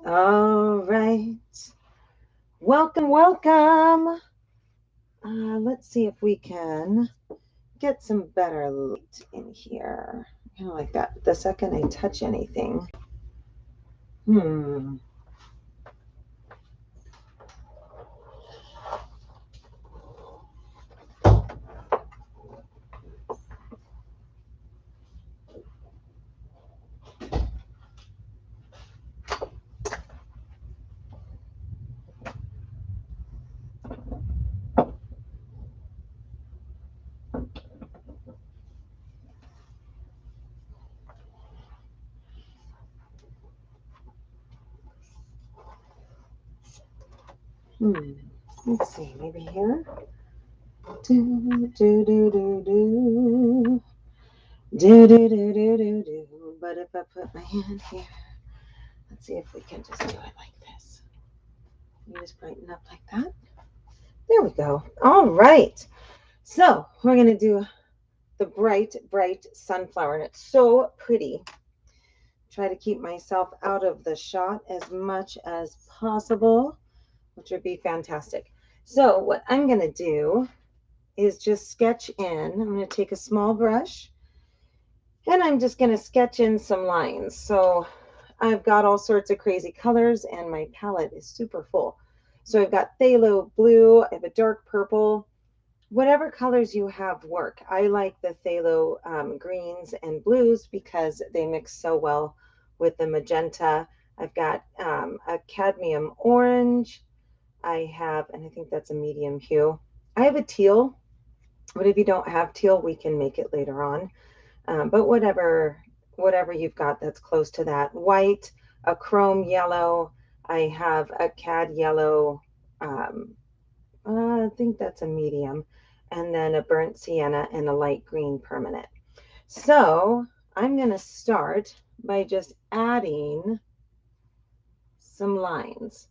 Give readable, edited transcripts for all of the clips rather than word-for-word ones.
All right. Welcome, welcome. Let's see if we can get some better light in here. Kind of like that. The second I touch anything. Hmm. Hmm. Let's see. Maybe here. Do, do, do, do, do. Do, do, do, do, do, do. But if I put my hand here, let's see if we can just do it like this. You just brighten up like that. There we go. All right. So we're going to do the bright, bright sunflower, and it's so pretty. Try to keep myself out of the shot as much as possible, which would be fantastic. So what I'm going to do is just sketch in. I'm going to take a small brush and I'm just going to sketch in some lines. So I've got all sorts of crazy colors and my palette is super full. So I've got phthalo blue, I have a dark purple, whatever colors you have work. I like the phthalo greens and blues because they mix so well with the magenta. I've got a cadmium orange. I have, and I think that's a medium hue. I have a teal, but if you don't have teal, we can make it later on. But whatever you've got that's close to that. White, a chrome yellow. I have a cad yellow. Um, I think that's a medium, and then a burnt sienna and a light green permanent. So I'm going to start by just adding some lines.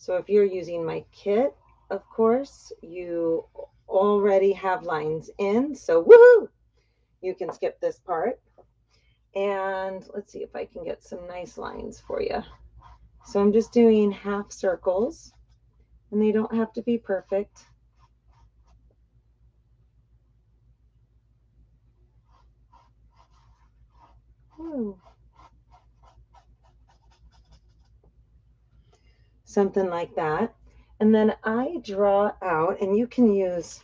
So if you're using my kit, of course, you already have lines in. So woohoo! You can skip this part. And let's see if I can get some nice lines for you. So I'm just doing half circles, and they don't have to be perfect. Ooh. Something like that. And then I draw out, and you can use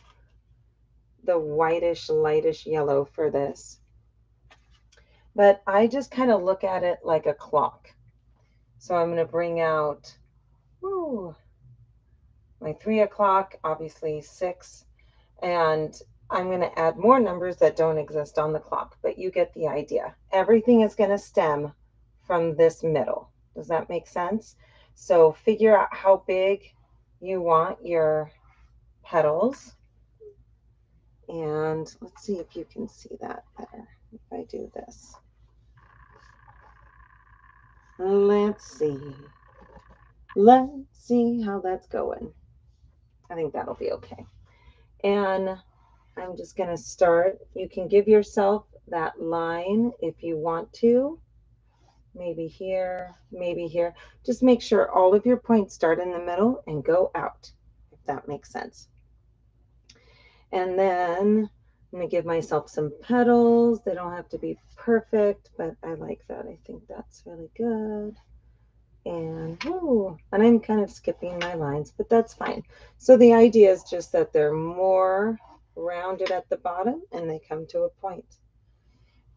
the whitish, lightish yellow for this, but I just kind of look at it like a clock. So I'm going to bring out ooh, my 3 o'clock, obviously 6, and I'm going to add more numbers that don't exist on the clock, but you get the idea. Everything is going to stem from this middle. Does that make sense? So figure out how big you want your petals. And let's see if you can see that better if I do this. Let's see. Let's see how that's going. I think that'll be okay. And I'm just going to start. You can give yourself that line if you want to. Maybe here, maybe here. Just make sure all of your points start in the middle and go out, if that makes sense. And then I'm going to give myself some petals. They don't have to be perfect, but I like that. I think that's really good. And ooh, and I'm kind of skipping my lines, but that's fine. So the idea is just that they're more rounded at the bottom and they come to a point.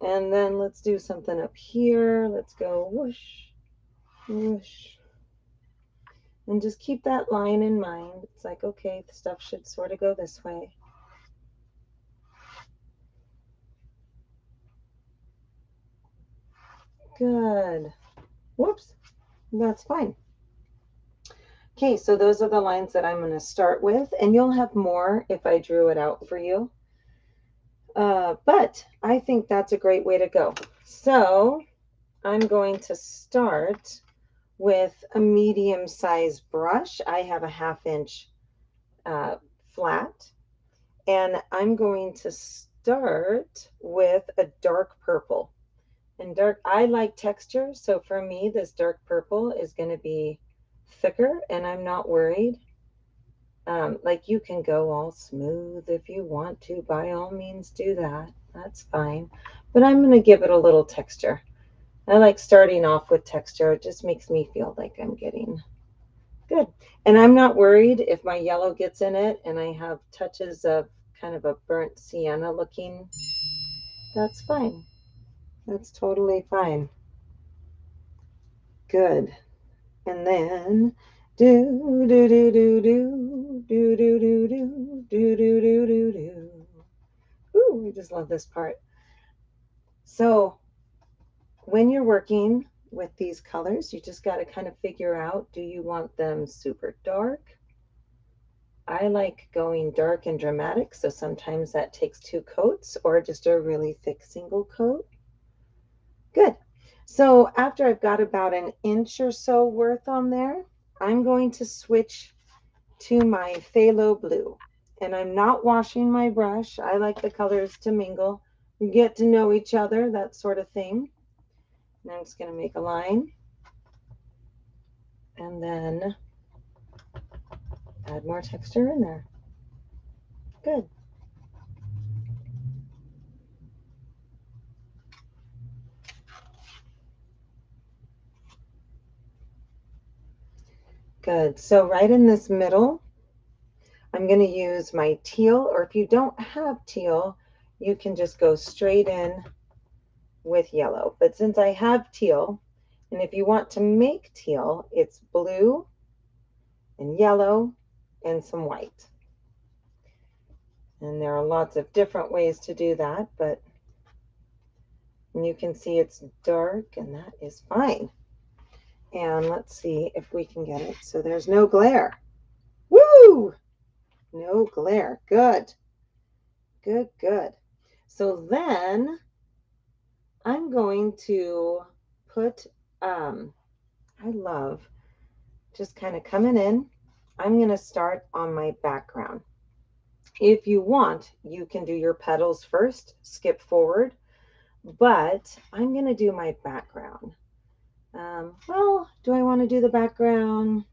And then let's do something up here. Let's go whoosh, whoosh. And just keep that line in mind. It's like, okay, the stuff should sort of go this way. Good. Whoops, that's fine. Okay, so those are the lines that I'm going to start with, and you'll have more if I drew it out for you. But I think that's a great way to go. So I'm going to start with a medium-sized brush. I have a 1/2 inch flat, and I'm going to start with a dark purple. And dark, I like texture. So for me, this dark purple is going to be thicker, and I'm not worried. Like you can go all smooth if you want to, by all means do that. That's fine. But I'm going to give it a little texture. I like starting off with texture. It just makes me feel like I'm getting good. And I'm not worried if my yellow gets in it and I have touches of kind of a burnt sienna looking. That's fine. That's totally fine. Good. And then do do do do do do do do do do do do do do. Ooh, I just love this part. So when you're working with these colors, you just got to kind of figure out, do you want them super dark? I like going dark and dramatic, so sometimes that takes 2 coats or just a really thick single coat. Good. So after I've got about an inch or so worth on there, I'm going to switch to my Phthalo Blue. And I'm not washing my brush. I like the colors to mingle, get to know each other, that sort of thing. And I'm just going to make a line and then add more texture in there. Good. Good. So right in this middle, I'm going to use my teal, or if you don't have teal, you can just go straight in with yellow. But since I have teal, and if you want to make teal, it's blue and yellow and some white. And there are lots of different ways to do that, but you can see it's dark, and that is fine. And let's see if we can get it so there's no glare. Woo! No glare. Good. Good, good. So then I'm going to put, I love just kind of coming in. I'm going to start on my background. If you want, you can do your petals first, skip forward, but I'm going to do my background. Well, do I want to do the background?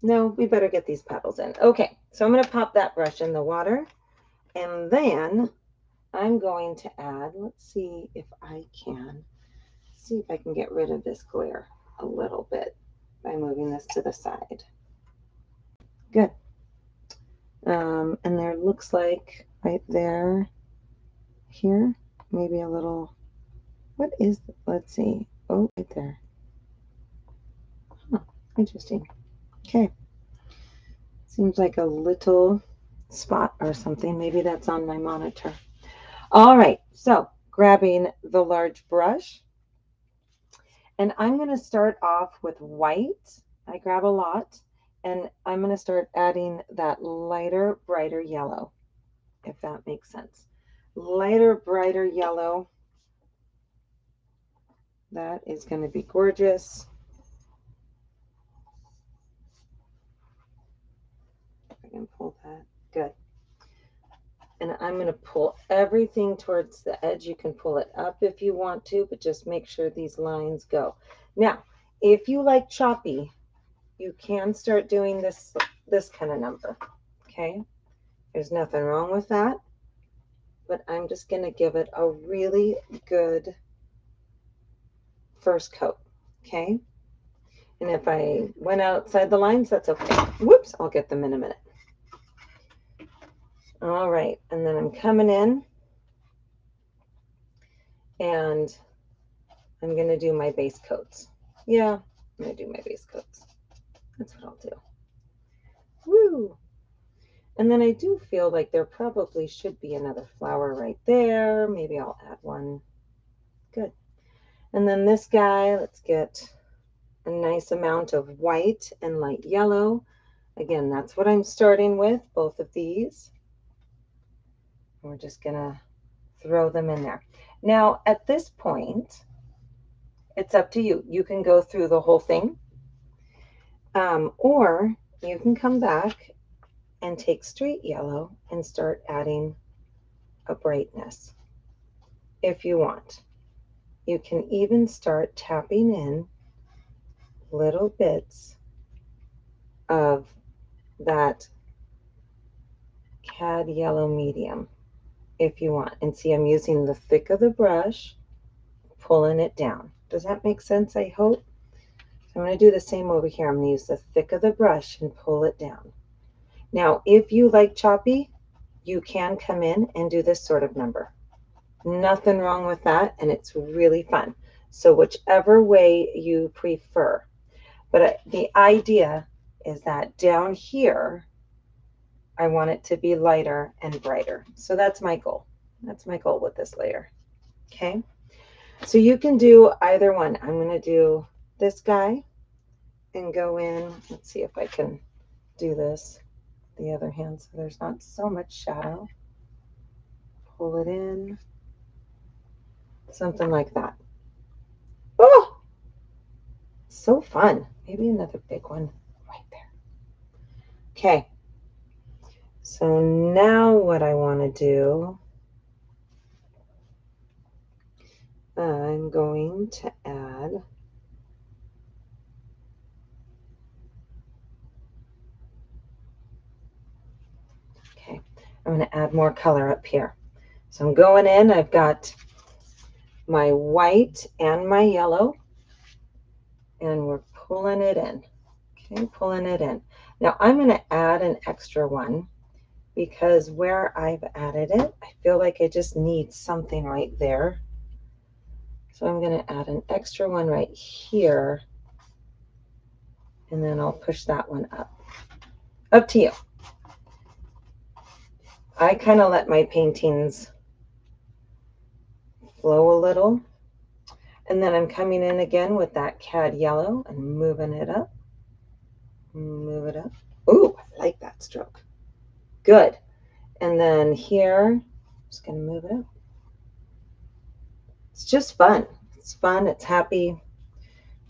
No, we better get these petals in. Okay, so I'm going to pop that brush in the water, and then I'm going to add, let's see if I can get rid of this glare a little bit by moving this to the side. Good. And there looks like right there, here, maybe a little, what is, let's see. Oh, right there. Huh, interesting. Okay. Seems like a little spot or something. Maybe that's on my monitor. All right, so grabbing the large brush, and I'm going to start off with white. I grab a lot, and I'm going to start adding that lighter, brighter yellow, if that makes sense. Lighter, brighter yellow. That is going to be gorgeous. If I can pull that. Good. And I'm going to pull everything towards the edge. You can pull it up if you want to, but just make sure these lines go. Now, if you like choppy, you can start doing this kind of number. Okay, there's nothing wrong with that, but I'm just going to give it a really good first coat. Okay, and if I went outside the lines, that's okay. Whoops, I'll get them in a minute. All right, and then I'm coming in and I'm going to do my base coats. Yeah, I'm going to do my base coats. That's what I'll do. Woo! And then I do feel like there probably should be another flower right there. Maybe I'll add one. Good. And then this guy, let's get a nice amount of white and light yellow. Again, that's what I'm starting with, both of these. We're just going to throw them in there. Now, at this point, it's up to you. You can go through the whole thing, or you can come back and take straight yellow and start adding a brightness. if you want. You can even start tapping in little bits of that cad yellow medium if you want. And see, I'm using the thick of the brush, pulling it down. Does that make sense? I hope. So I'm going to do the same over here. I'm going to use the thick of the brush and pull it down. Now, if you like choppy, you can come in and do this sort of number. Nothing wrong with that, and it's really fun. So whichever way you prefer. But the idea is that down here, I want it to be lighter and brighter. So that's my goal. That's my goal with this layer. Okay. So you can do either one. I'm going to do this guy and go in. Let's see if I can do this the other hand so there's not so much shadow. Pull it in. Something like that. Oh, so fun. Maybe another big one right there. Okay. So now what I want to do, I'm going to add I'm going to add more color up here. So I'm going in, I've got my white and my yellow, and we're pulling it in. Okay, pulling it in. Now I'm going to add an extra one because where I've added it, I feel like I just need something right there. So I'm going to add an extra one right here, and then I'll push that one up. Up to you. I kind of let my paintings flow a little. And then I'm coming in again with that cad yellow and moving it up. Move it up. Ooh, I like that stroke. Good. And then here, I'm just going to move it up. It's just fun. It's fun. It's happy.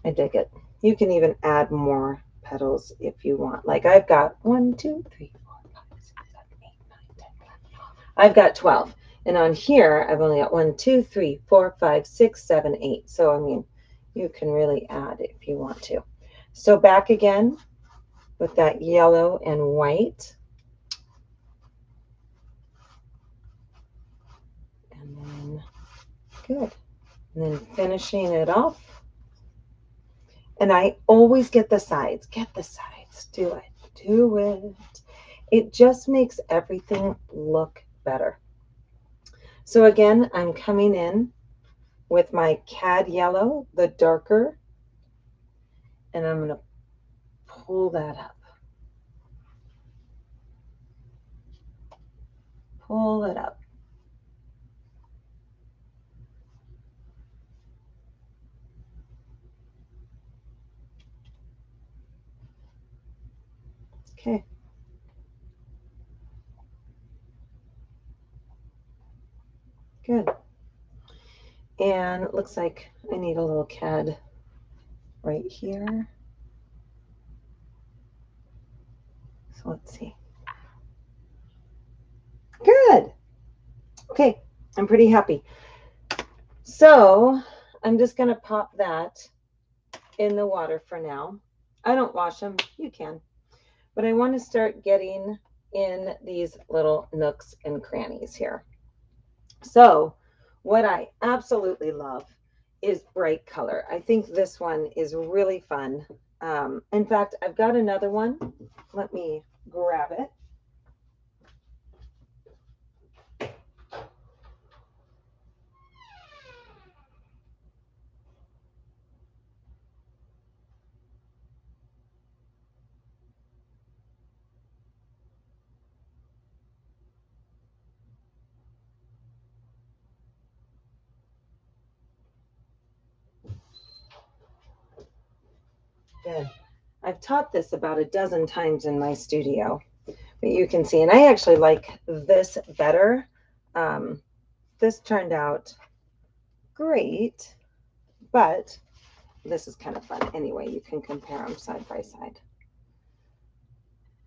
I dig it. You can even add more petals if you want. Like I've got 1, 2, 3, 4, 5, 6, 7, 8, 9, 10, 11, 12. I've got 12. And on here, I've only got 1, 2, 3, 4, 5, 6, 7, 8. So, I mean, you can really add if you want to. So back again with that yellow and white. And then, good. And then finishing it off. And I always get the sides. Get the sides. Do it. Do it. It just makes everything look better. So again, I'm coming in with my cad yellow, the darker, and I'm going to pull that up. Pull it up. Okay. Good. And it looks like I need a little cad right here. So let's see. Good. Okay, I'm pretty happy. So I'm just going to pop that in the water for now. I don't wash them. You can. But I want to start getting in these little nooks and crannies here. So what I absolutely love is bright color. I think this one is really fun. In fact, I've got another one. Let me grab it. Good. I've taught this about a dozen times in my studio, but you can see, and I actually like this better. This turned out great, but this is kind of fun. Anyway, you can compare them side by side.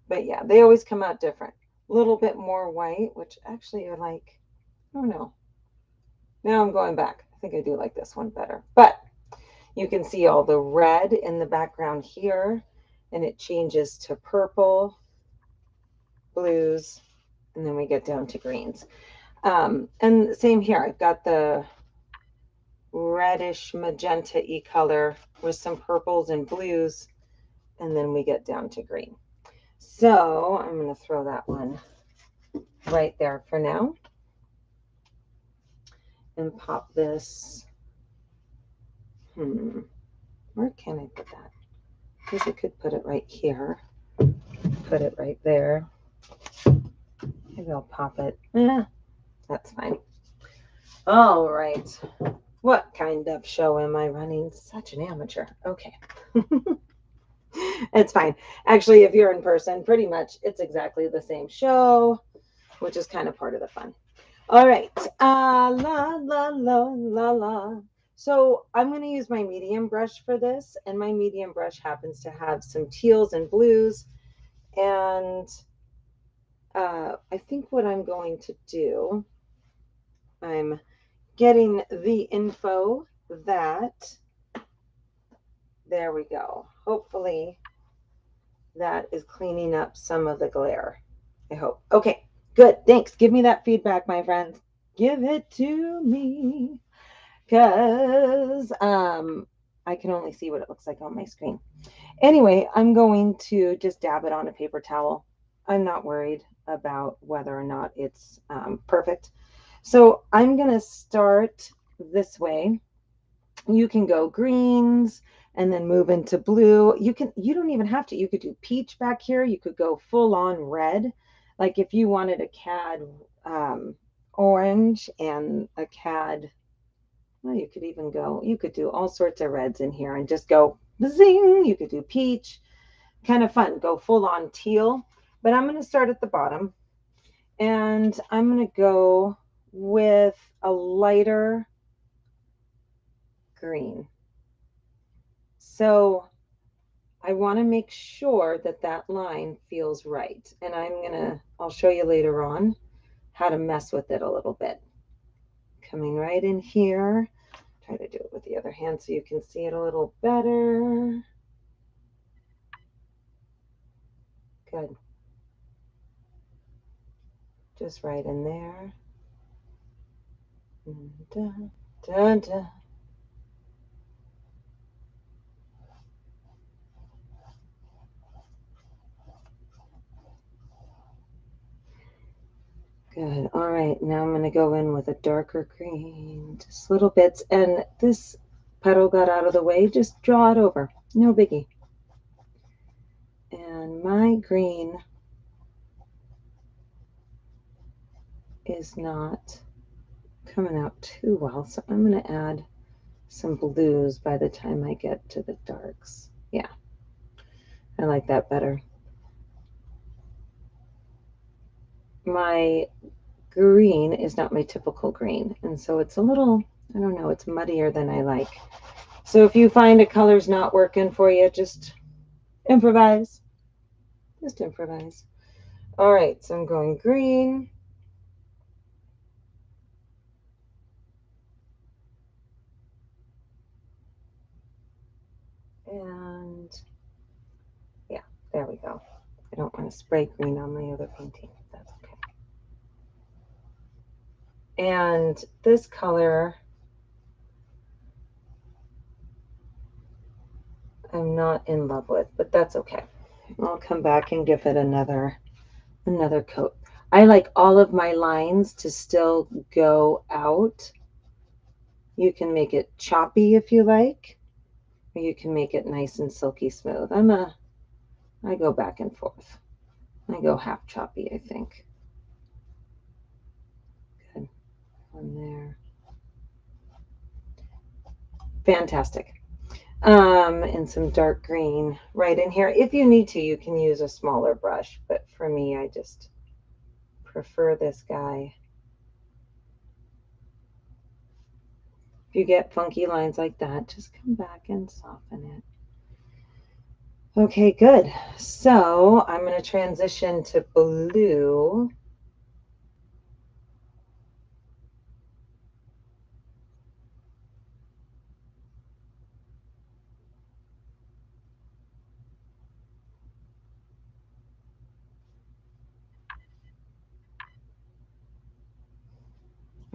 But yeah, they always come out different. A little bit more white, which actually I like. I don't know. Now I'm going back. I think I do like this one better. But you can see all the red in the background here, and it changes to purple, blues, and then we get down to greens. And same here. I've got the reddish magenta-y color with some purples and blues, and then we get down to green. So I'm going to throw that one right there for now and pop this. Where can I put that? I guess I could put it right here. Put it right there. Maybe I'll pop it. That's fine. All right. What kind of show am I running? Such an amateur. Okay. It's fine. Actually, if you're in person, pretty much it's exactly the same show, which is kind of part of the fun. All right. La, la, la, la, la. So I'm going to use my medium brush for this, and my medium brush happens to have some teals and blues. And I think what I'm going to do, I'm getting the info that, there we go. Hopefully that is cleaning up some of the glare. I hope. Okay, good. Thanks. Give me that feedback, my friends. Give it to me. Because I can only see what it looks like on my screen. Anyway, I'm going to just dab it on a paper towel. I'm not worried about whether or not it's perfect. So I'm going to start this way. You can go greens and then move into blue. You don't even have to. You could do peach back here. You could go full on red. Like if you wanted a cad orange and a cad, well, you could even go, you could do all sorts of reds in here and just go zing. You could do peach. Kind of fun. Go full on teal. But I'm going to start at the bottom and I'm going to go with a lighter green. So I want to make sure that that line feels right. And I'll show you later on how to mess with it a little bit. Coming right in here. Try to do it with the other hand so you can see it a little better. Good. Just right in there. Dun, dun, dun. Good. All right. Now I'm going to go in with a darker green, just little bits. And this petal got out of the way. Just draw it over. No biggie. And my green is not coming out too well, so I'm going to add some blues by the time I get to the darks. Yeah, I like that better. My green is not my typical green, and so it's a little, I don't know, it's muddier than I like. So if you find a color's not working for you, just improvise. Just improvise. All right, so I'm going green. And yeah, there we go. I don't want to spray green on my other painting. That's okay. And this color, I'm not in love with, but that's okay. I'll come back and give it another coat. I like all of my lines to still go out. You can make it choppy if you like, or you can make it nice and silky smooth. I go back and forth. I go half choppy, I think. Good. On there. Fantastic. And some dark green right in here. If you need to, you can use a smaller brush, but for me, I just prefer this guy. If you get funky lines like that, just come back and soften it. Okay, good. So I'm going to transition to blue.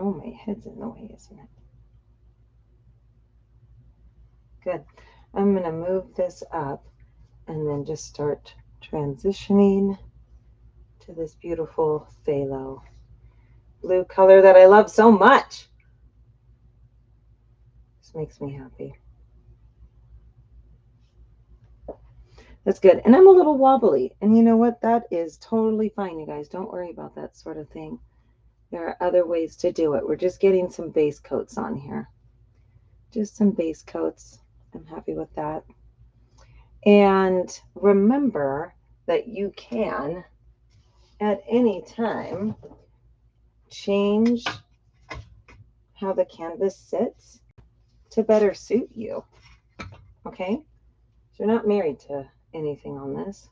Oh, my head's in the way, isn't it? Good. I'm going to move this up and then just start transitioning to this beautiful phthalo blue color that I love so much. This makes me happy. That's good. And I'm a little wobbly. And you know what? That is totally fine, you guys. Don't worry about that sort of thing. There are other ways to do it. We're just getting some base coats on here. Just some base coats. I'm happy with that. And remember that you can, at any time, change how the canvas sits to better suit you. Okay? So you're not married to anything on this.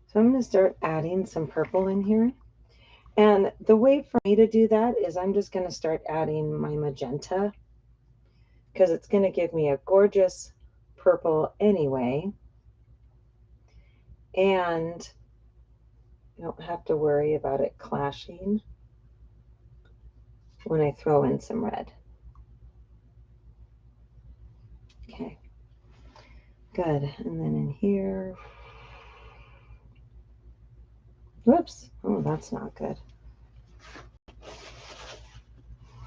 So I'm going to start adding some purple in here. And the way for me to do that is I'm just going to start adding my magenta, because it's going to give me a gorgeous purple anyway. And you don't have to worry about it clashing when I throw in some red. Okay, good. And then in here, whoops, oh, that's not good.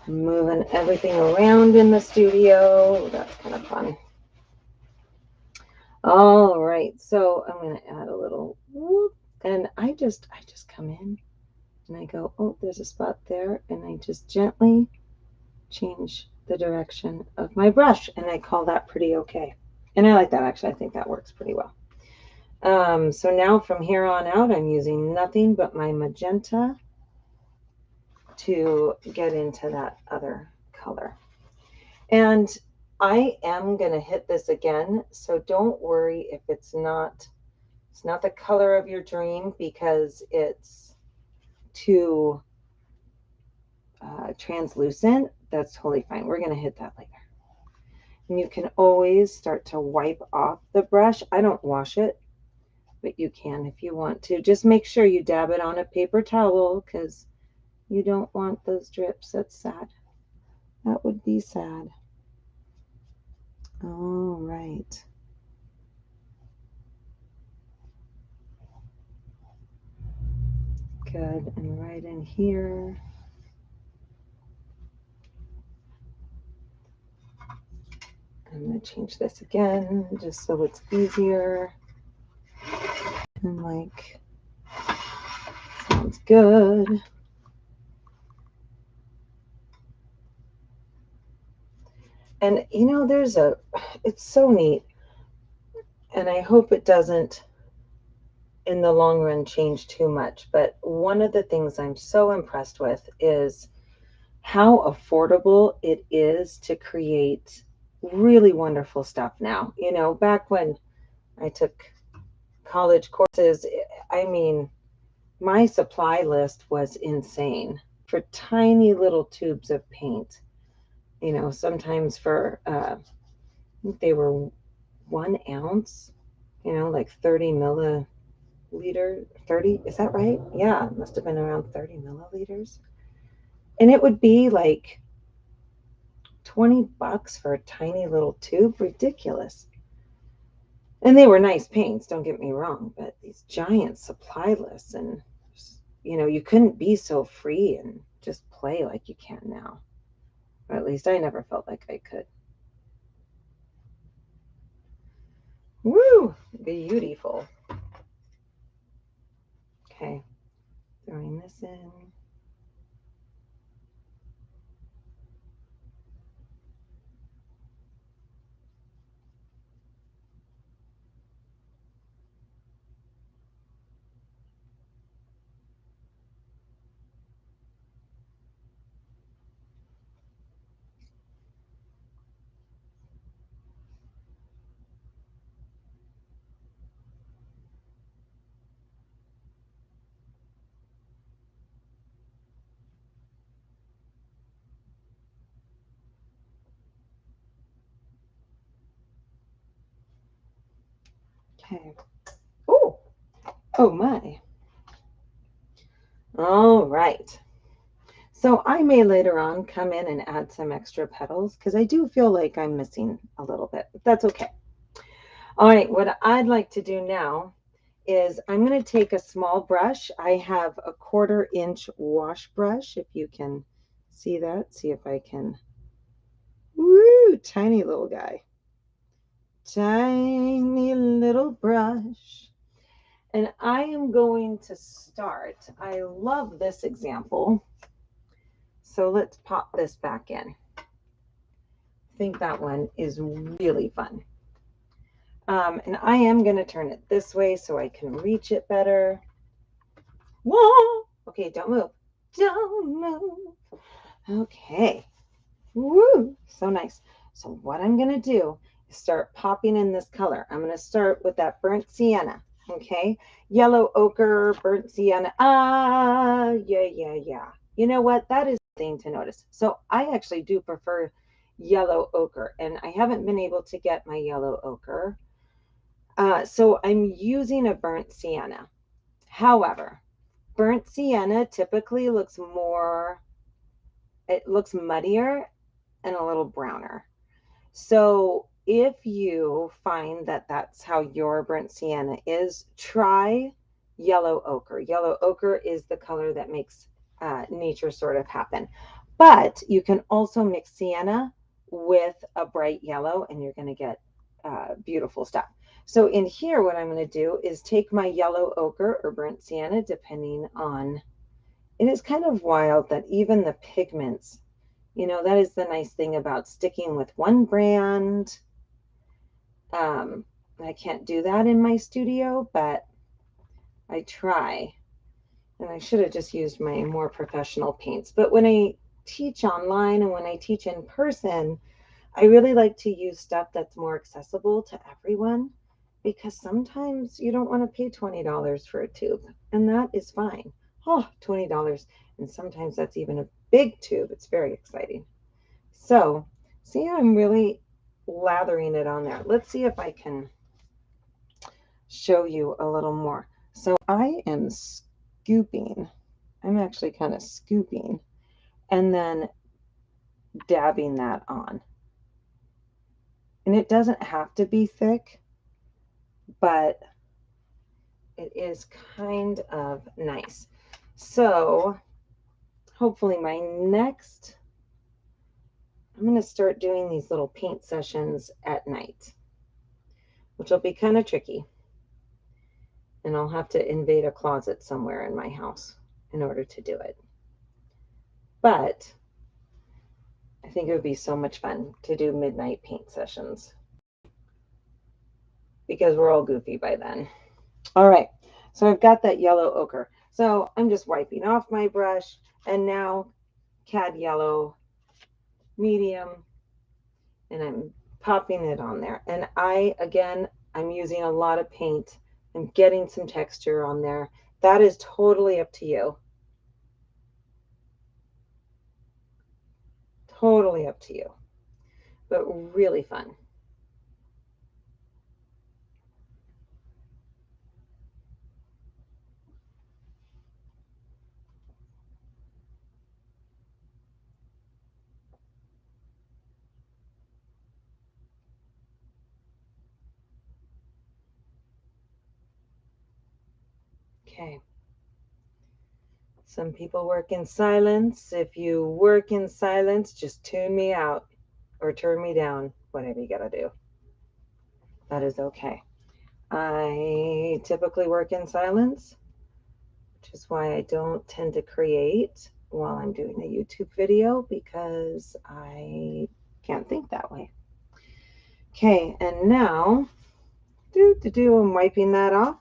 I'm moving everything around in the studio. That's kind of fun. All right, so I'm going to add a little whoop, and I just come in and I go, oh, there's a spot there, and I just gently change the direction of my brush, and I call that pretty okay. And I like that, actually. I think that works pretty well. So now from here on out, I'm using nothing but my magenta to get into that other color. And I am going to hit this again, so don't worry if it's not the color of your dream because it's too translucent. That's totally fine. We're going to hit that later. And you can always start to wipe off the brush. I don't wash it, but you can if you want to. Just make sure you dab it on a paper towel because you don't want those drips. That's sad. That would be sad. All right. Good. And right in here. I'm going to change this again just so it's easier. And like, sounds good. And you know, it's so neat. And I hope it doesn't in the long run change too much. But one of the things I'm so impressed with is how affordable it is to create really wonderful stuff now. You know, back when I took college courses, I mean, my supply list was insane for tiny little tubes of paint. You know, sometimes for, I think they were 1 ounce, you know, like 30 milliliter, 30, is that right? Yeah, it must have been around 30 milliliters. And it would be like $20 for a tiny little tube. Ridiculous. And they were nice paints, don't get me wrong, but these giant supply lists, and you know, you couldn't be so free and just play like you can now. Or at least I never felt like I could. Woo! Beautiful. Okay, throwing this in. Okay. Oh, oh my. All right. So I may later on come in and add some extra petals because I do feel like I'm missing a little bit. But that's okay. All right, what I'd like to do now is I'm going to take a small brush. I have a 1/4 inch wash brush, if you can see that. See if I can. Woo, tiny little guy. Tiny little brush. And I am going to start. I love this example. So let's pop this back in. I think that one is really fun. And I am going to turn it this way so I can reach it better. Whoa! Okay, don't move. Don't move. Okay. Woo! So nice. So what I'm going to do is start popping in this color. I'm going to start with that burnt sienna. Okay. Yellow ochre, burnt sienna. Yeah. You know what? That is the thing to notice. So I actually do prefer yellow ochre, and I haven't been able to get my yellow ochre. So I'm using a burnt sienna. However, burnt sienna typically looks more, it looks muddier and a little browner. So if you find that that's how your burnt sienna is, try yellow ochre. Yellow ochre is the color that makes nature sort of happen. But you can also mix sienna with a bright yellow and you're going to get beautiful stuff. So in here, what I'm going to do is take my yellow ochre or burnt sienna, depending on, it is kind of wild that even the pigments, you know, that is the nice thing about sticking with one brand. I can't do that in my studio, but I try. And I should have just used my more professional paints. But when I teach online and when I teach in person, I really like to use stuff that's more accessible to everyone, because sometimes you don't want to pay $20 for a tube, and that is fine. Oh, $20. And sometimes that's even a big tube. It's very exciting. So see, I'm really lathering it on there. Let's see if I can show you a little more. So I am scooping. I'm actually kind of scooping and then dabbing that on. And it doesn't have to be thick, but it is kind of nice. So hopefully my next, I'm going to start doing these little paint sessions at night, which will be kind of tricky. And I'll have to invade a closet somewhere in my house in order to do it. But I think it would be so much fun to do midnight paint sessions because we're all goofy by then. All right, so I've got that yellow ochre. So I'm just wiping off my brush, and now cad yellow medium, and I'm popping it on there. And I'm using a lot of paint. I'm getting some texture on there. That is totally up to you. Totally up to you, but really fun. Okay. Some people work in silence. If you work in silence, just tune me out or turn me down, whatever you gotta do. That is okay. I typically work in silence, which is why I don't tend to create while I'm doing a YouTube video, because I can't think that way. Okay, and now, I'm wiping that off,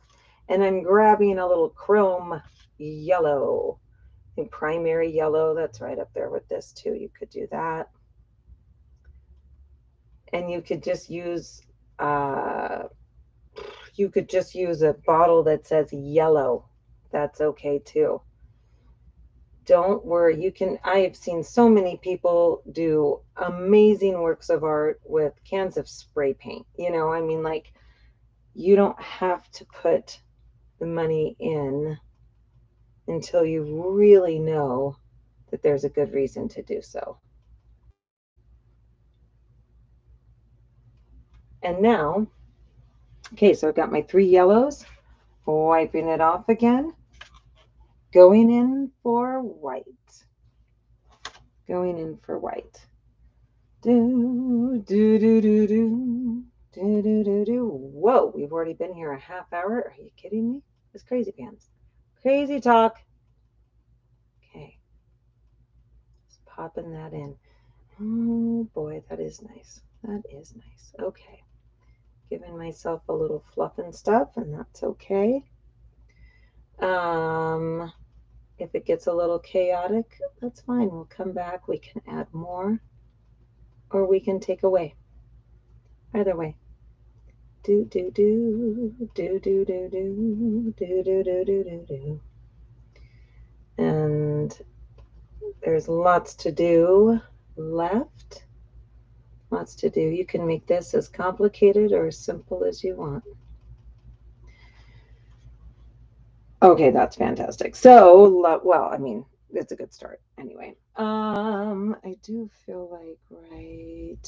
and I'm grabbing a little chrome yellow. I think primary yellow, that's right up there with this too. You could do that. And you could just use a bottle that says yellow. That's okay too. Don't worry, you can, I have seen so many people do amazing works of art with cans of spray paint. You know, I mean, like, you don't have to put the money in until you really know that there's a good reason to do so. And now, okay, so I've got my 3 yellows, wiping it off again, going in for white. Going in for white. Do, do, do, do, do. Do, do, do, do. Whoa, we've already been here a half hour. Are you kidding me? It's crazy pants. Crazy talk. Okay. Just popping that in. Oh boy, that is nice. That is nice. Okay. Giving myself a little fluff and stuff, and that's okay. If it gets a little chaotic, that's fine. We'll come back. We can add more, or we can take away. Either way. Do do do do do do do do do do do do do. And there's lots to do left. Lots to do. You can make this as complicated or as simple as you want. Okay, that's fantastic. So, well, I mean, it's a good start anyway. I do feel like right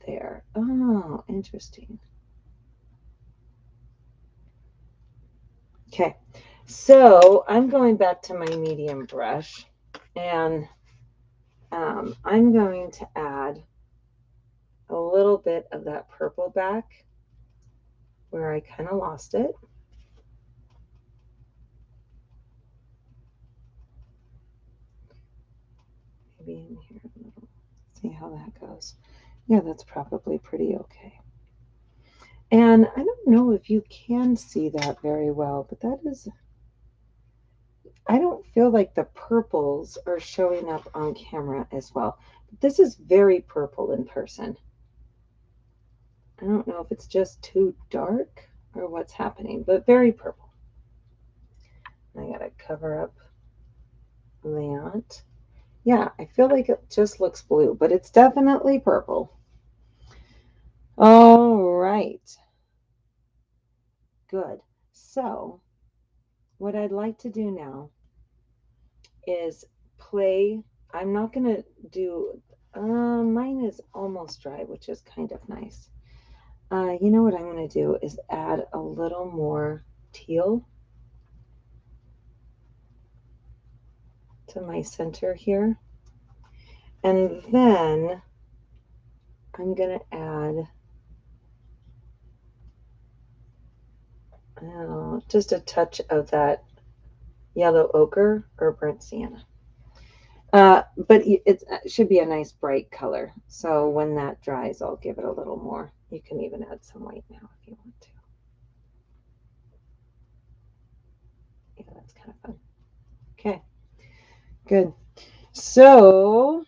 there. Oh, interesting. Okay, so I'm going back to my medium brush, and I'm going to add a little bit of that purple back where I kind of lost it. Maybe in here a little. See how that goes. Yeah, that's probably pretty okay. And I don't know if you can see that very well, but that is, I don't feel like the purples are showing up on camera as well. This is very purple in person. I don't know if it's just too dark or what's happening, but very purple. I gotta cover up that. Yeah, I feel like it just looks blue, but it's definitely purple. All right. Good. So what I'd like to do now is play. I'm not going to do, mine is almost dry, which is kind of nice. You know what I'm going to do is add a little more teal to my center here. And then I'm going to add just a touch of that yellow ochre or burnt sienna. But it should be a nice bright color. So when that dries, I'll give it a little more. You can even add some white now if you want to. Yeah, that's kind of fun. Okay, good. So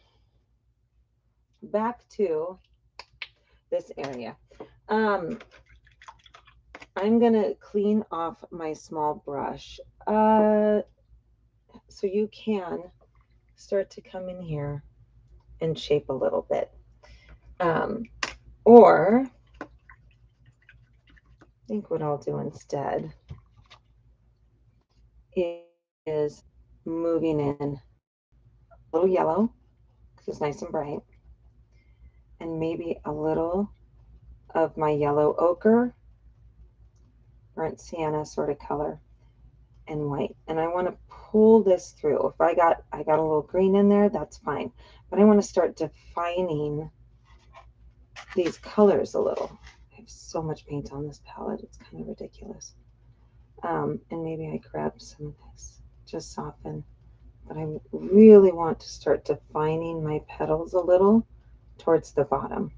back to this area. I'm going to clean off my small brush. So you can start to come in here and shape a little bit. Or I think what I'll do instead is moving in a little yellow because it's nice and bright, and maybe a little of my yellow ochre, burnt sienna sort of color, and white. And I want to pull this through. If I got a little green in there, that's fine. But I want to start defining these colors a little. I have so much paint on this palette, it's kind of ridiculous. And maybe I grab some of this, just soften. But I really want to start defining my petals a little towards the bottom.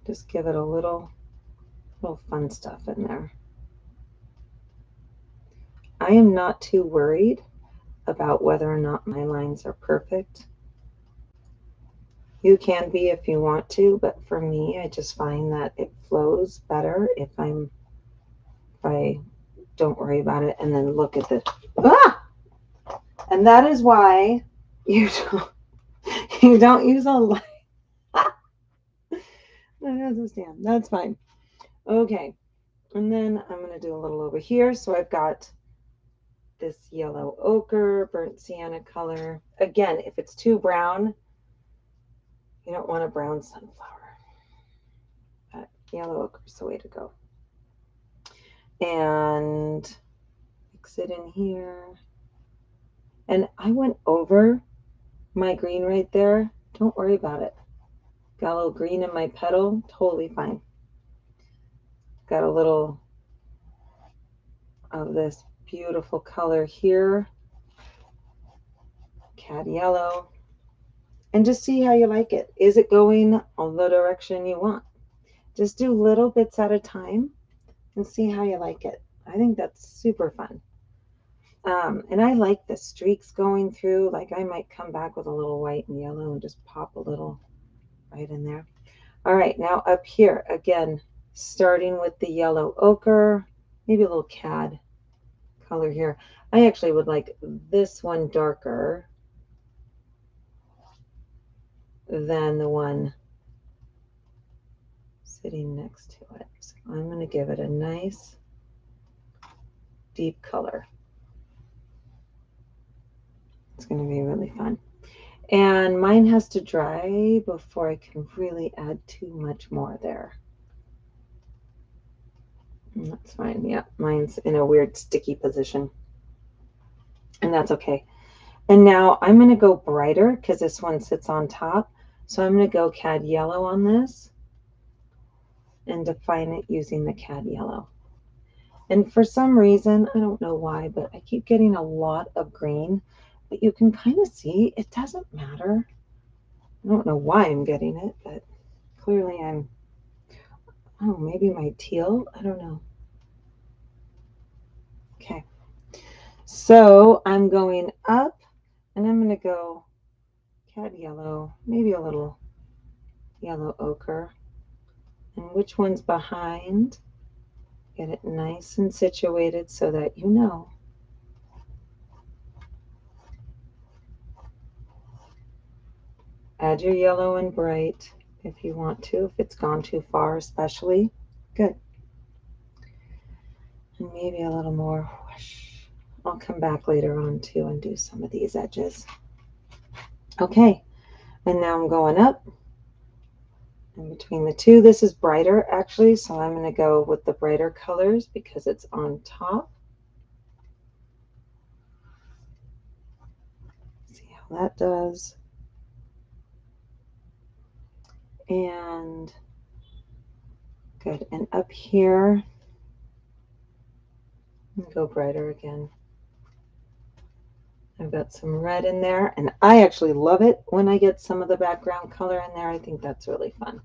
Just give it a little fun stuff in there. I am not too worried about whether or not my lines are perfect. You can be if you want to, but for me, I just find that it flows better if I don't worry about it and then look at the, and that is why you don't use a line. it has a stand. That's fine. Okay. And then I'm going to do a little over here. So I've got this yellow ochre, burnt sienna color. Again, if it's too brown, you don't want a brown sunflower. But yellow ochre is the way to go. And mix it in here. And I went over my green right there. Don't worry about it. Got a little green in my petal, totally fine. Got a little of this beautiful color here, cad yellow, and just see how you like it. Is it going on the direction you want? Just do little bits at a time and see how you like it. I think that's super fun. And I like the streaks going through. Like I might come back with a little white and yellow and just pop a little right in there. All right, now up here, again, starting with the yellow ochre, maybe a little cad color here. I actually would like this one darker than the one sitting next to it. So I'm going to give it a nice deep color. It's going to be really fun. And mine has to dry before I can really add too much more there. And that's fine. Yeah, mine's in a weird sticky position. And that's okay. And now I'm going to go brighter because this one sits on top. So I'm going to go cad yellow on this and define it using the cad yellow. And for some reason, I don't know why, but I keep getting a lot of green. But you can kind of see it doesn't matter. I don't know why I'm getting it, but clearly oh, maybe my teal? I don't know. Okay. So I'm going up and I'm going to go cad yellow, maybe a little yellow ochre. And which one's behind? Get it nice and situated so that you know. Add your yellow and bright if you want to, if it's gone too far especially. Good. And maybe a little more whoosh. I'll come back later on too and do some of these edges. Okay, and now I'm going up. And between the two, this is brighter actually, so I'm going to go with the brighter colors because it's on top. See how that does. And good. And up here, go brighter again. I've got some red in there, and I actually love it when I get some of the background color in there. I think that's really fun.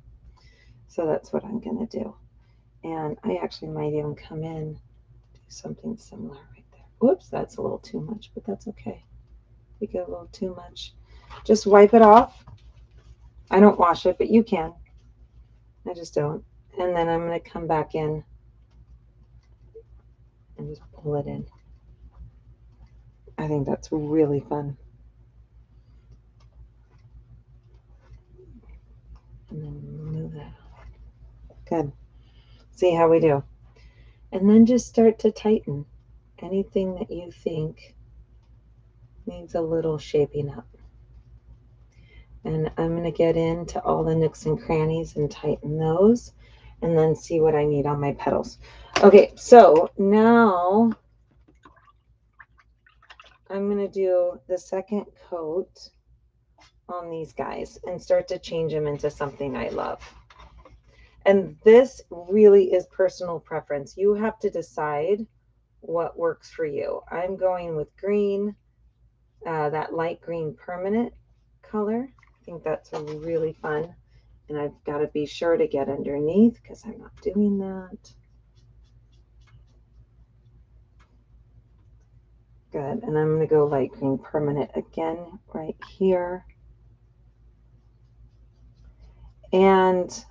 So that's what I'm going to do. And I actually might even come in, do something similar right there. Whoops, that's a little too much, but that's okay. If you get a little too much, just wipe it off. I don't wash it, but you can. I just don't. And then I'm going to come back in and just pull it in. I think that's really fun. And then move that off. Good. See how we do. And then just start to tighten anything that you think needs a little shaping up. And I'm going to get into all the nooks and crannies and tighten those and then see what I need on my petals. Okay, so now I'm going to do the second coat on these guys and start to change them into something I love. And this really is personal preference. You have to decide what works for you. I'm going with green, that light green permanent color. I think that's really fun. And I've got to be sure to get underneath because I'm not doing that. Good. And I'm going to go light green permanent again right here. And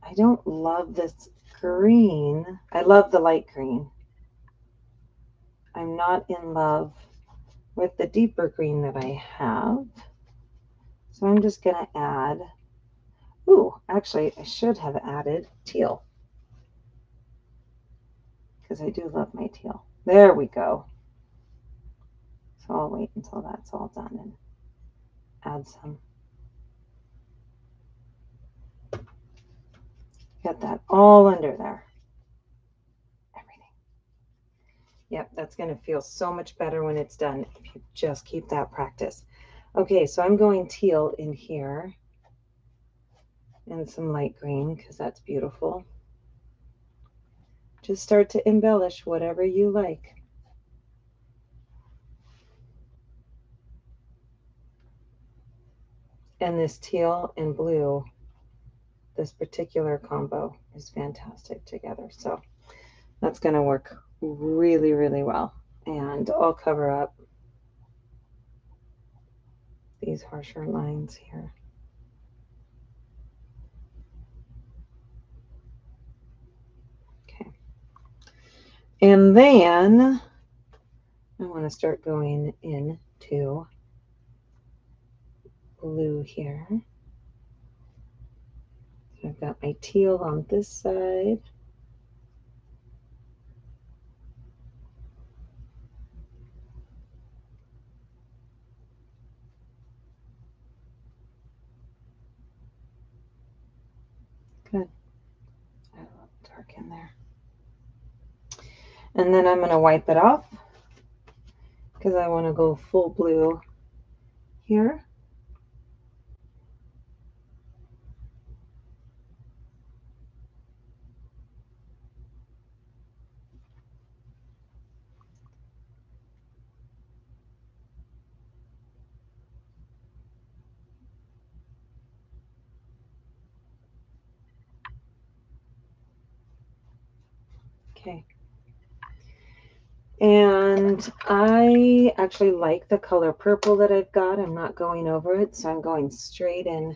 I don't love this green. I love the light green. I'm not in love with the deeper green that I have. So I'm just going to add, Ooh, actually, I should have added teal because I do love my teal. There we go. So I'll wait until that's all done and add some. Get that all under there. Everything. Yep, that's going to feel so much better when it's done if you just keep that practice. Okay, so I'm going teal in here and some light green because that's beautiful. Just start to embellish whatever you like. And this teal and blue, this particular combo is fantastic together. So that's going to work really, really well. And I'll cover up these harsher lines here. Okay. And then I want to start going into blue here. So I've got my teal on this side. Good. I love dark in there. And then I'm going to wipe it off because I want to go full blue here. Okay. And I actually like the color purple that I've got. I'm not going over it, so I'm going straight in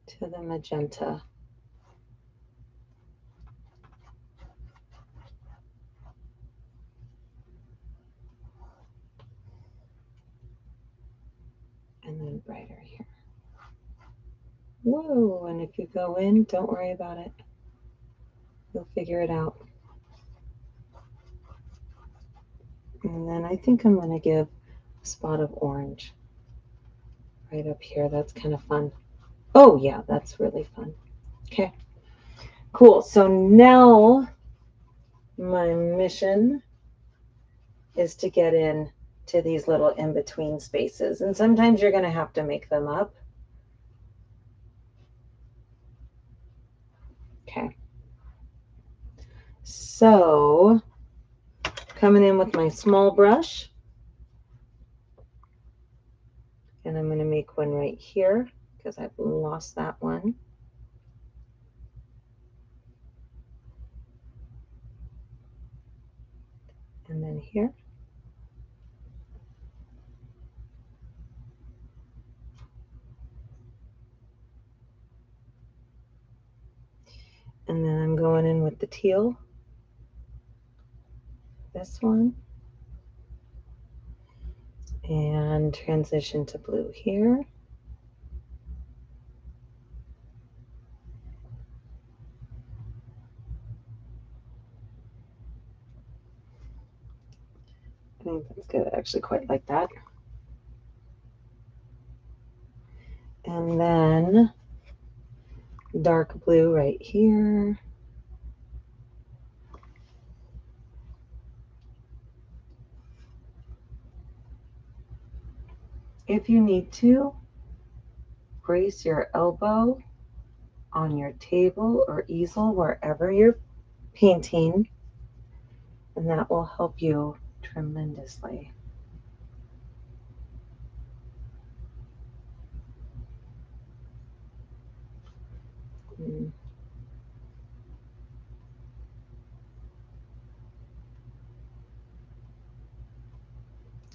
to the magenta. And then brighter here. Whoa, and if you go in, don't worry about it. You'll figure it out. And then I think I'm going to give a spot of orange right up here. That's kind of fun. Oh, yeah, that's really fun. Okay, cool. So now my mission is to get in to these little in-between spaces. And sometimes you're going to have to make them up. Okay. So coming in with my small brush, and I'm going to make one right here because I've lost that one. And then here. And then I'm going in with the teal, this one, and transition to blue here. I think that's good. I actually quite like that. And then dark blue right here. If you need to, brace your elbow on your table or easel wherever you're painting, and that will help you tremendously.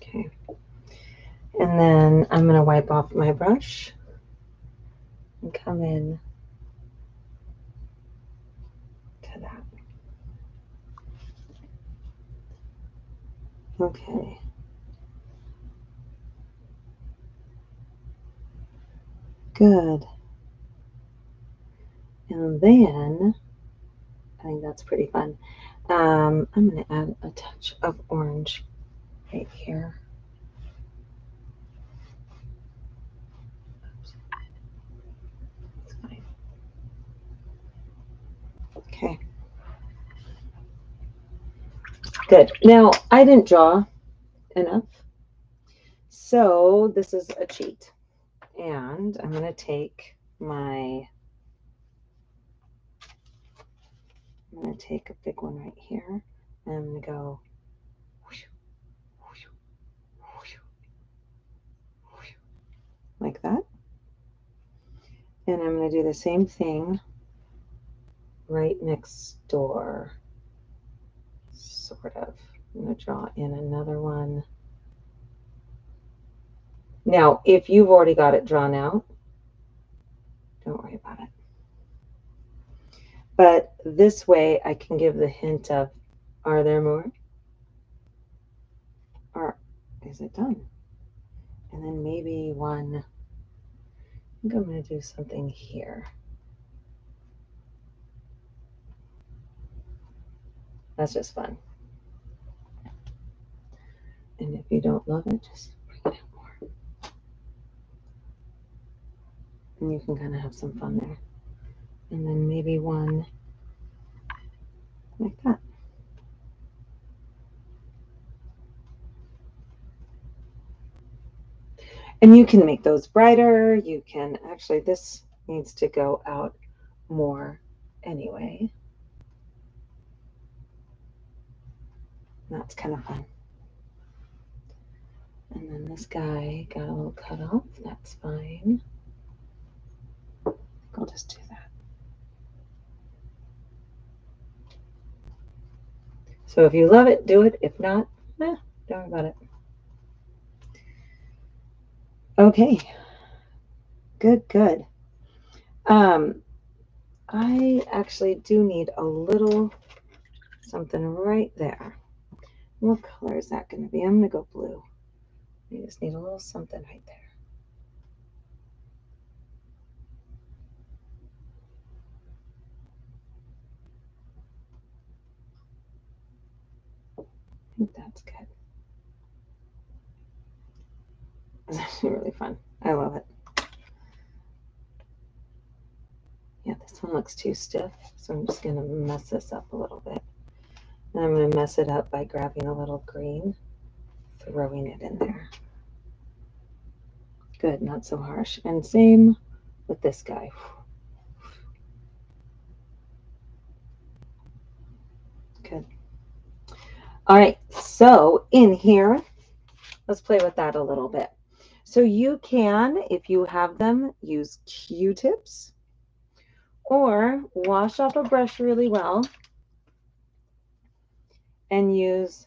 Okay. And then I'm going to wipe off my brush and come in to that. Okay. Good. then I think that's pretty fun. I'm going to add a touch of orange right here. That's fine. Okay. Good. Now, I didn't draw enough, so this is a cheat. And I'm going to take a big one right here, and I'm going to go like that. And I'm going to do the same thing right next door, sort of. I'm going to draw in another one. Now, if you've already got it drawn out, don't worry about it. But this way I can give the hint of, are there more? Or is it done? And then maybe one, I think I'm going to do something here. That's just fun. And if you don't love it, just bring it out more. And you can kind of have some fun there. And then maybe one like that. And you can make those brighter. You can actually, this needs to go out more anyway. That's kind of fun. And then this guy got a little cut off. That's fine. I'll just do that. So if you love it, do it. If not, don't worry about it. Okay. Good, good. I actually do need a little something right there. What color is that going to be? I'm going to go blue. I just need a little something right there. I think that's good. It's actually really fun. I love it. Yeah, this one looks too stiff, so I'm just going to mess this up a little bit. And I'm going to mess it up by grabbing a little green, throwing it in there. Good, not so harsh. And same with this guy. Good. All right, so in here, let's play with that a little bit. So you can, if you have them, use Q-tips or wash off a brush really well and use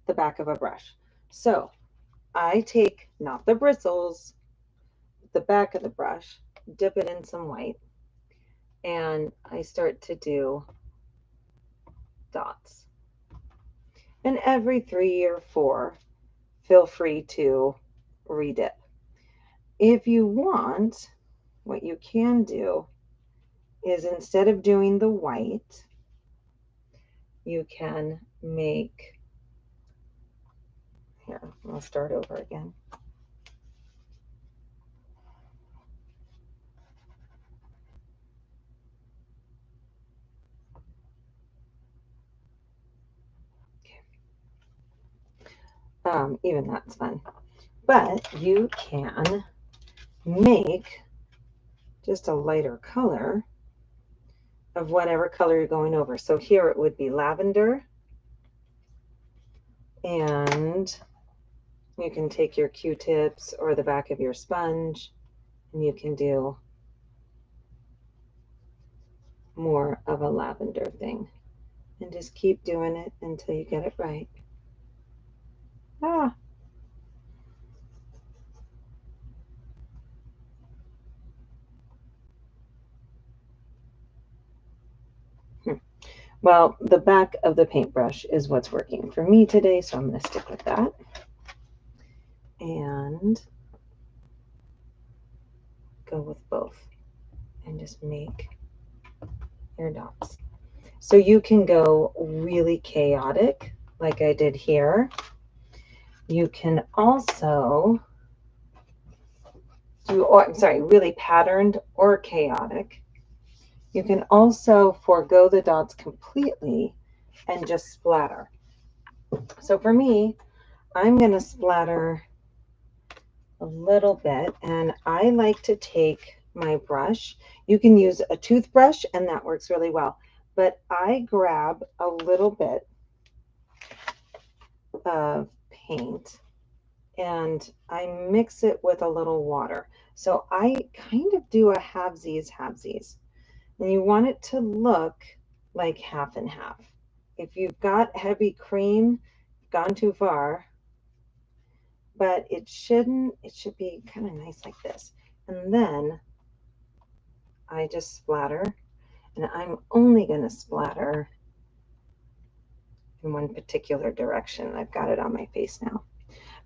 the back of a brush. So I take, not the bristles, the back of the brush, dip it in some white, and I start to do dots. And every 3 or 4, feel free to redip. If you want, what you can do is instead of doing the white, you can make, here, I'll start over again. Even that's fun. But you can make just a lighter color of whatever color you're going over. So here it would be lavender. And you can take your Q-tips or the back of your sponge and you can do more of a lavender thing. And just keep doing it until you get it right. Well, the back of the paintbrush is what's working for me today, so I'm going to stick with that. And go with both and just make your dots. So you can go really chaotic, like I did here. You can also do, oh, I'm sorry, really patterned or chaotic. You can also forego the dots completely and just splatter. So for me, I'm going to splatter a little bit, and I like to take my brush. You can use a toothbrush and that works really well, but I grab a little bit of paint and I mix it with a little water. So I kind of do a halvesies. And you want it to look like half and half. If you've got heavy cream, gone too far, but it should be kind of nice like this. And then I just splatter, and I'm only going to splatter in one particular direction. I've got it on my face now.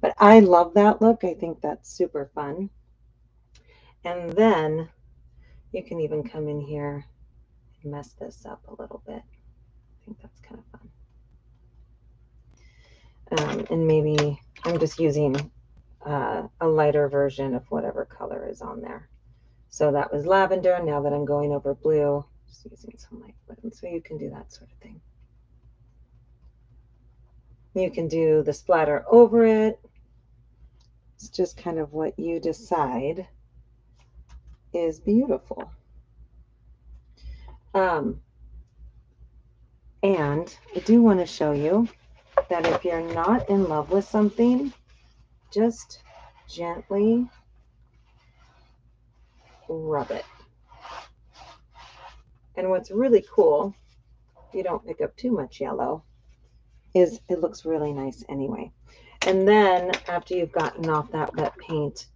But I love that look. I think that's super fun. And then you can even come in here and mess this up a little bit. I think that's kind of fun. And maybe I'm just using a lighter version of whatever color is on there. So that was lavender. Now that I'm going over blue, just using some light blue. So you can do that sort of thing. You can do the splatter over it. It's just kind of what you decide is beautiful. And I do want to show you that if you're not in love with something, just gently rub it. And what's really cool, if you don't pick up too much yellow, is it looks really nice anyway. And then after you've gotten off that wet paint,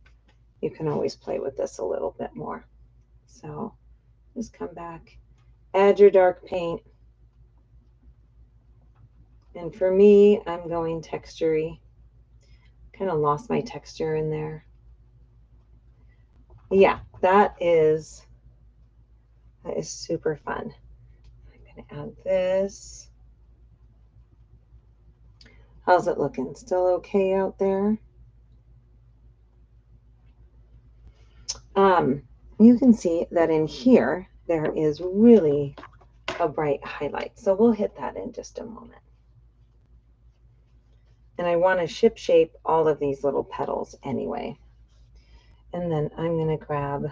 you can always play with this a little bit more. So just come back, add your dark paint. And for me, I'm going texture-y. Kind of lost my texture in there. Yeah, that is super fun. I'm going to add this. How's it looking? Still okay out there? You can see that in here, there is really a bright highlight. So we'll hit that in just a moment. And I want to ship shape all of these little petals anyway. And then I'm going to grab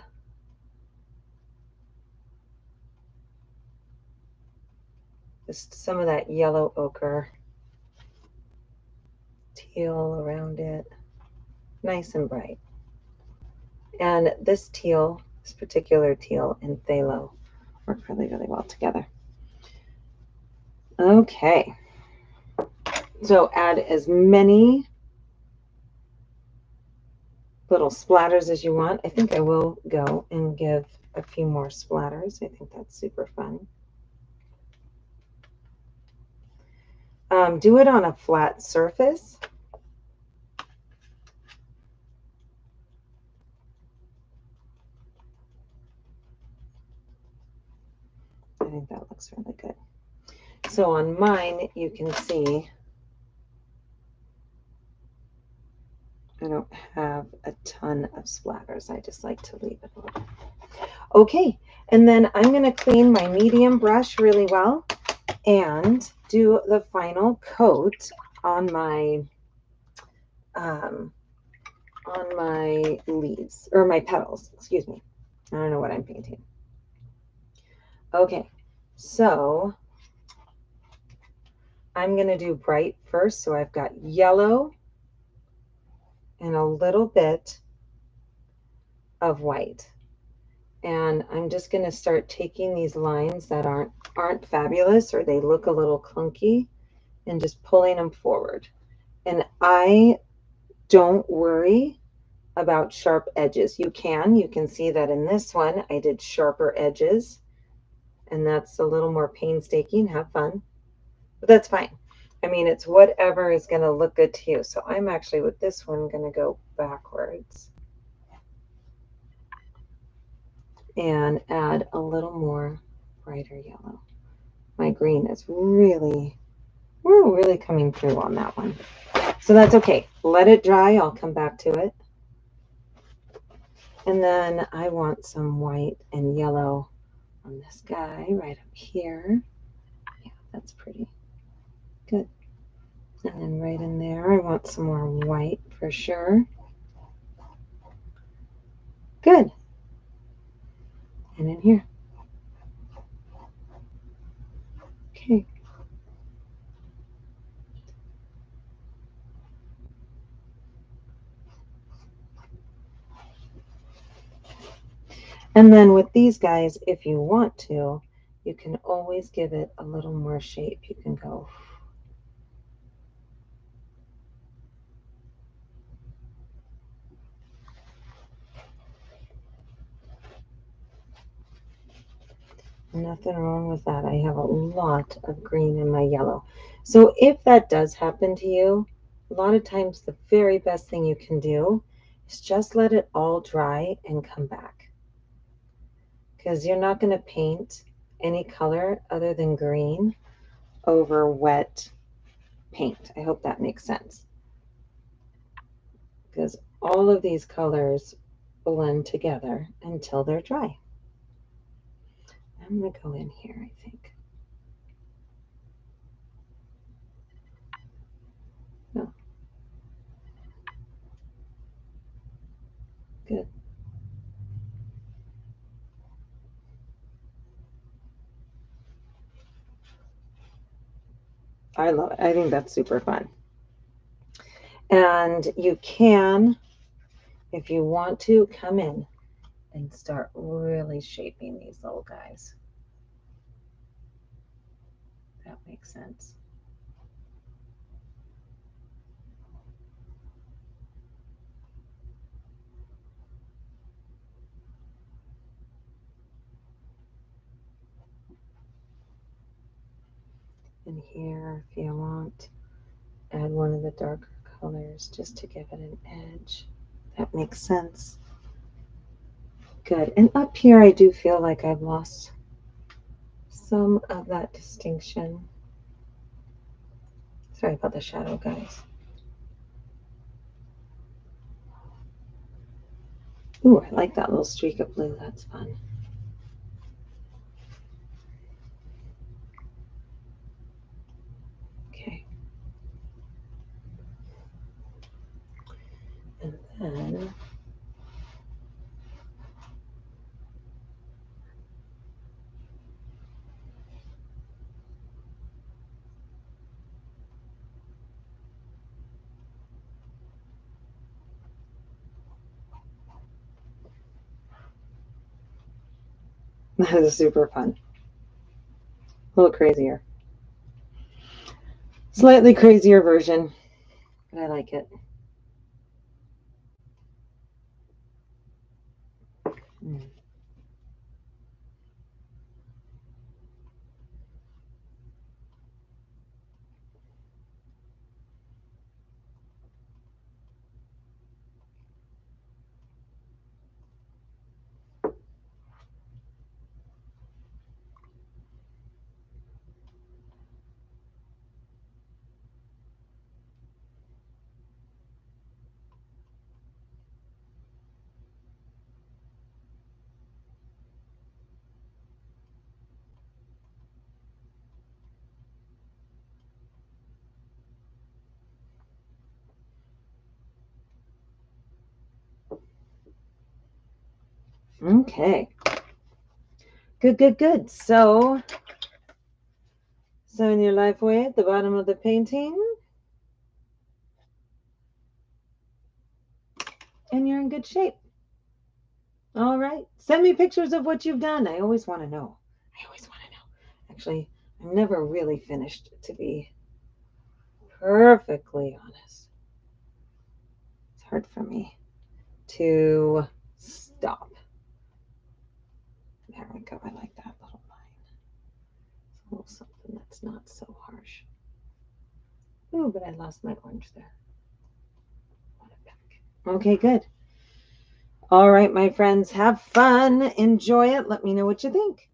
just some of that yellow ochre, teal around it, nice and bright. And this teal, this particular teal and phthalo work really, really well together. Okay. So add as many little splatters as you want. I think I will go and give a few more splatters. I think that's super fun. Do it on a flat surface. I think that looks really good. So on mine, you can see I don't have a ton of splatters. I just like to leave it a little. Okay, and then I'm going to clean my medium brush really well and do the final coat on my leaves, or my petals, excuse me. I don't know what I'm painting. Okay, so I'm going to do bright first. So I've got yellow and a little bit of white. And I'm just going to start taking these lines that aren't fabulous, or they look a little clunky, and just pulling them forward. And I don't worry about sharp edges. You can see that in this one, I did sharper edges, and that's a little more painstaking. Have fun, but that's fine. I mean, it's whatever is going to look good to you. So I'm actually with this one going to go backwards and add a little more brighter yellow. My green is really, we're really coming through on that one. So that's okay. Let it dry. I'll come back to it. And then I want some white and yellow on this guy right up here. Yeah, that's pretty good. And then right in there, I want some more white for sure. Good. And in here. Okay. And then with these guys, if you want to, you can always give it a little more shape. You can go. Nothing wrong with that. I have a lot of green in my yellow. So if that does happen to you, a lot of times the very best thing you can do is just let it all dry and come back. Because you're not going to paint any color other than green over wet paint. I hope that makes sense. Because all of these colors blend together until they're dry. I'm going to go in here, I think. No. Good. I love it. I think that's super fun. And you can, if you want to, come in and start really shaping these little guys. That makes sense. And here, if you want, add one of the darker colors just to give it an edge. That makes sense. Good. And up here, I do feel like I've lost some of that distinction. Sorry about the shadow, guys. Ooh, I like that little streak of blue. That's fun. Okay. And then that is super fun. A little crazier. Slightly crazier version, but I like it. Mm. Okay. Good, good, good. So sign your life away at the bottom of the painting. And you're in good shape. All right. Send me pictures of what you've done. I always want to know. I always want to know. Actually, I'm never really finished, to be perfectly honest. It's hard for me to stop. There we go. I like that little line. It's a little something that's not so harsh. Ooh, but I lost my orange there. Want it back. Okay, good. All right, my friends, have fun. Enjoy it. Let me know what you think.